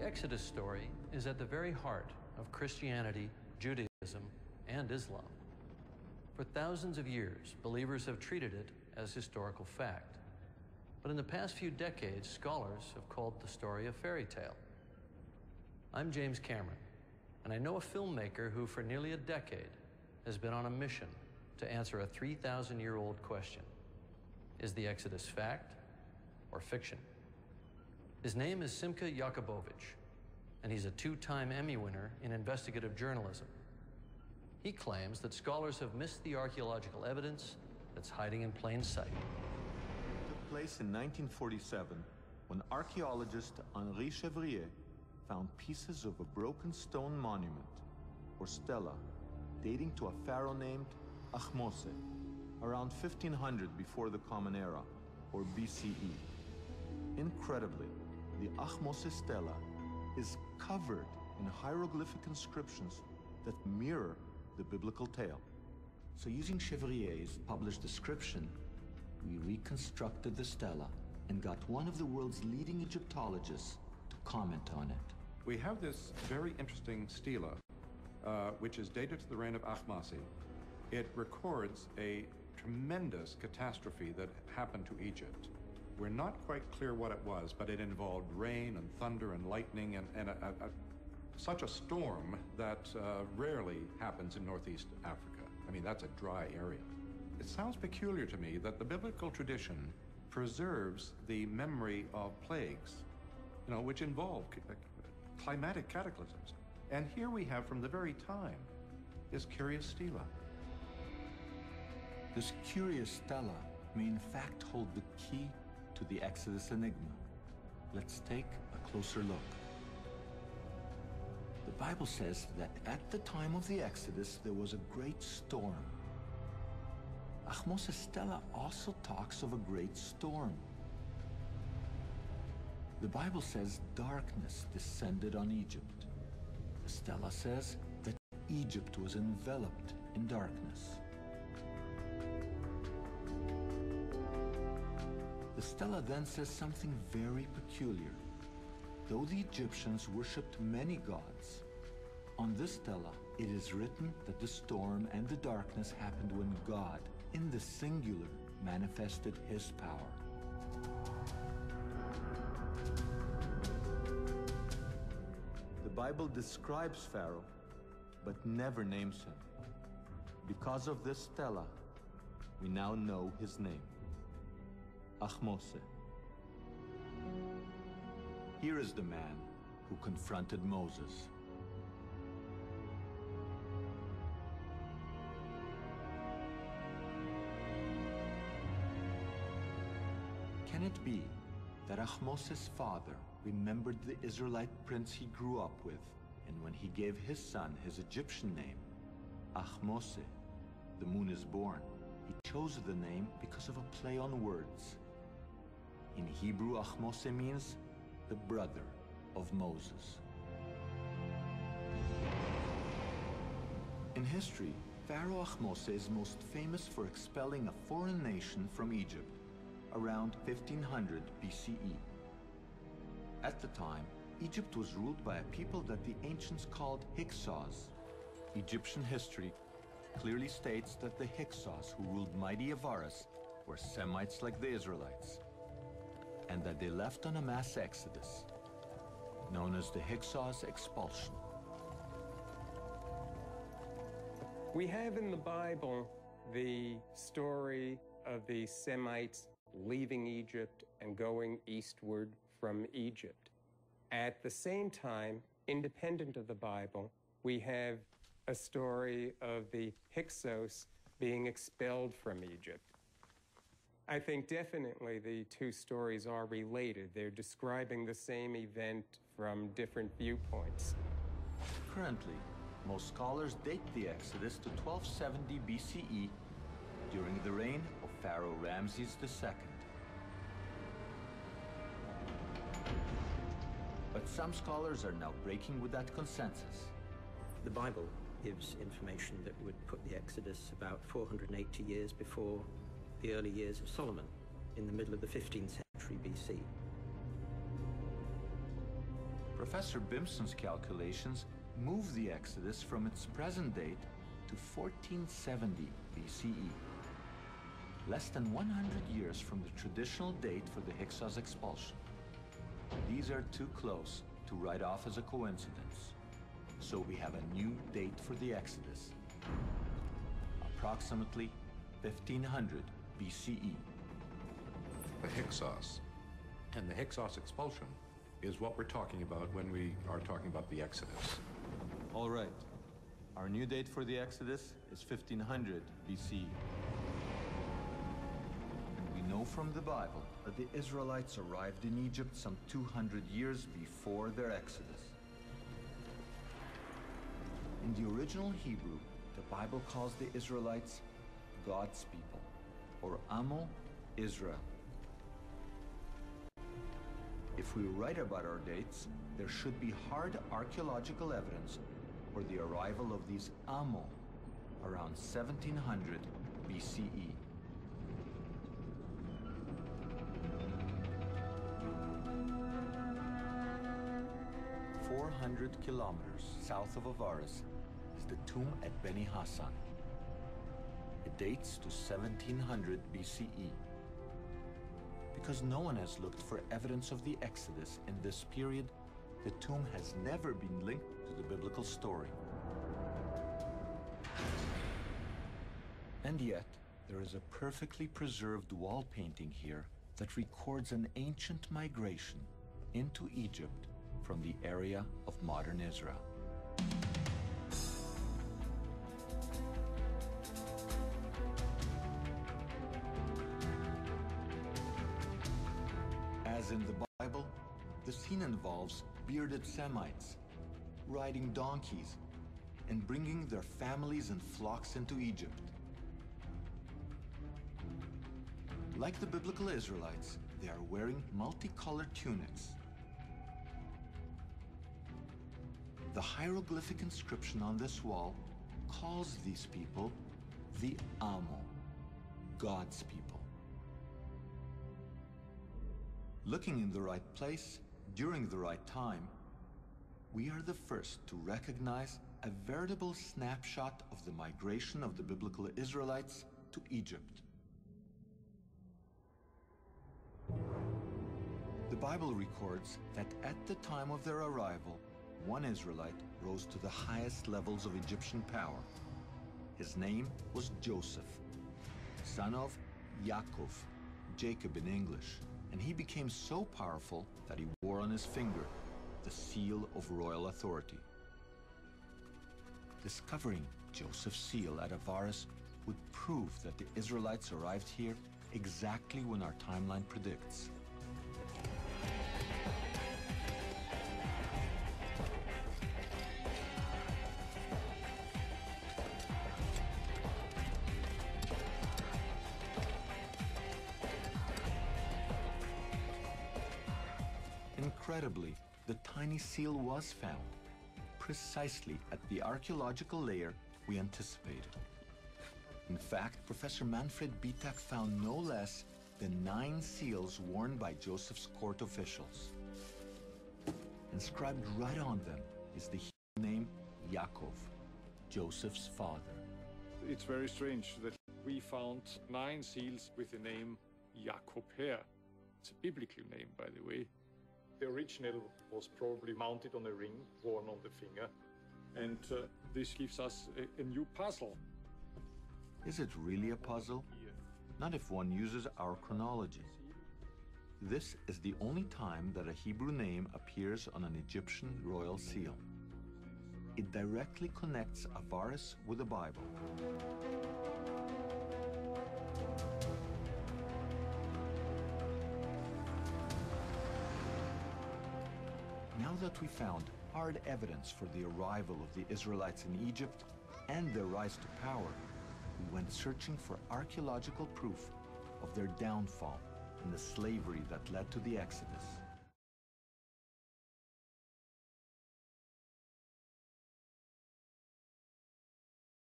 Exodus story is at the very heart of Christianity, Judaism, and Islam. For thousands of years, believers have treated it as historical fact. But in the past few decades, scholars have called the story a fairy tale. I'm James Cameron, and I know a filmmaker who for nearly a decade has been on a mission to answer a 3,000-year-old question. Is the Exodus fact or fiction? His name is Simcha Jakubowicz, and he's a two-time Emmy winner in investigative journalism. He claims that scholars have missed the archaeological evidence that's hiding in plain sight. It took place in 1947 when archaeologist Henri Chevrier found pieces of a broken stone monument, or stela, dating to a pharaoh named Ahmose, around 1500 before the Common Era, or BCE. Incredibly, the Ahmose stela is covered in hieroglyphic inscriptions that mirror the biblical tale. So using Chevrier's published description, we reconstructed the stela and got one of the world's leading Egyptologists to comment on it. We have this very interesting stela, which is dated to the reign of Ahmose. It records a tremendous catastrophe that happened to Egypt. We're not quite clear what it was, but it involved rain and thunder and lightning and such a storm that rarely happens in Northeast Africa. I mean, that's a dry area. It sounds peculiar to me that the biblical tradition preserves the memory of plagues, which involve climatic cataclysms. And here we have, from the very time, this curious stela. This curious stela may in fact hold the key to the Exodus enigma. Let's take a closer look. The Bible says that at the time of the Exodus, there was a great storm. Ahmose's stela also talks of a great storm. The Bible says darkness descended on Egypt. The stela says that Egypt was enveloped in darkness. The stela then says something very peculiar. Though the Egyptians worshipped many gods, on this stela it is written that the storm and the darkness happened when God, in the singular, manifested his power. The Bible describes Pharaoh, but never names him. Because of this stela, we now know his name. Ahmose. Here is the man who confronted Moses. Can it be that Ahmose's father remembered the Israelite prince he grew up with, and when he gave his son his Egyptian name, Ahmose, the moon is born, he chose the name because of a play on words. In Hebrew, Ahmose means the brother of Moses. In history, Pharaoh Ahmose is most famous for expelling a foreign nation from Egypt around 1500 BCE. At the time, Egypt was ruled by a people that the ancients called Hyksos. Egyptian history clearly states that the Hyksos who ruled mighty Avaris were Semites like the Israelites, and that they left on a mass exodus, known as the Hyksos expulsion. We have in the Bible the story of the Semites leaving Egypt and going eastward from Egypt. At the same time, independent of the Bible, we have a story of the Hyksos being expelled from Egypt. I think definitely the two stories are related. They're describing the same event from different viewpoints. Currently, most scholars date the Exodus to 1270 BCE during the reign of Pharaoh Ramses II. But some scholars are now breaking with that consensus. The Bible gives information that would put the Exodus about 480 years before the early years of Solomon, in the middle of the 15th century BC. Professor Bimson's calculations move the Exodus from its present date to 1470 BCE, less than 100 years from the traditional date for the Hyksos expulsion. These are too close to write off as a coincidence, so we have a new date for the Exodus, approximately 1500 BCE. The Hyksos. And the Hyksos expulsion is what we're talking about when we are talking about the Exodus. All right. Our new date for the Exodus is 1500 BCE. And we know from the Bible that the Israelites arrived in Egypt some 200 years before their Exodus. In the original Hebrew, the Bible calls the Israelites God's people, or Amo Israel. If we write about our dates, there should be hard archaeological evidence for the arrival of these Amo around 1700 BCE. "400 kilometers south of Avaris is the tomb at Beni Hassan. It dates to 1700 BCE. Because no one has looked for evidence of the Exodus in this period, the tomb has never been linked to the biblical story. And yet, there is a perfectly preserved wall painting here that records an ancient migration into Egypt from the area of modern Israel. As in the Bible, the scene involves bearded Semites riding donkeys and bringing their families and flocks into Egypt. Like the biblical Israelites, they are wearing multicolored tunics. The hieroglyphic inscription on this wall calls these people the Amo, God's people. Looking in the right place, during the right time, we are the first to recognize a veritable snapshot of the migration of the biblical Israelites to Egypt. The Bible records that at the time of their arrival, one Israelite rose to the highest levels of Egyptian power. His name was Joseph, son of Yaakov, Jacob in English, and he became so powerful that he wore on his finger the seal of royal authority. Discovering Joseph's seal at Avaris would prove that the Israelites arrived here exactly when our timeline predicts. Incredibly, the tiny seal was found, precisely at the archaeological layer we anticipated. In fact, Professor Manfred Bitak found no less than 9 seals worn by Joseph's court officials. Inscribed right on them is the Hebrew name Yaakov, Joseph's father. It's very strange that we found 9 seals with the name Jacob here. It's a biblical name, by the way. The original was probably mounted on a ring worn on the finger, and this gives us a new puzzle. Is it really a puzzle? Not if one uses our chronology. This is the only time that a Hebrew name appears on an Egyptian royal seal. It directly connects Avaris with the Bible. Now that we found hard evidence for the arrival of the Israelites in Egypt and their rise to power, we went searching for archaeological proof of their downfall and the slavery that led to the Exodus.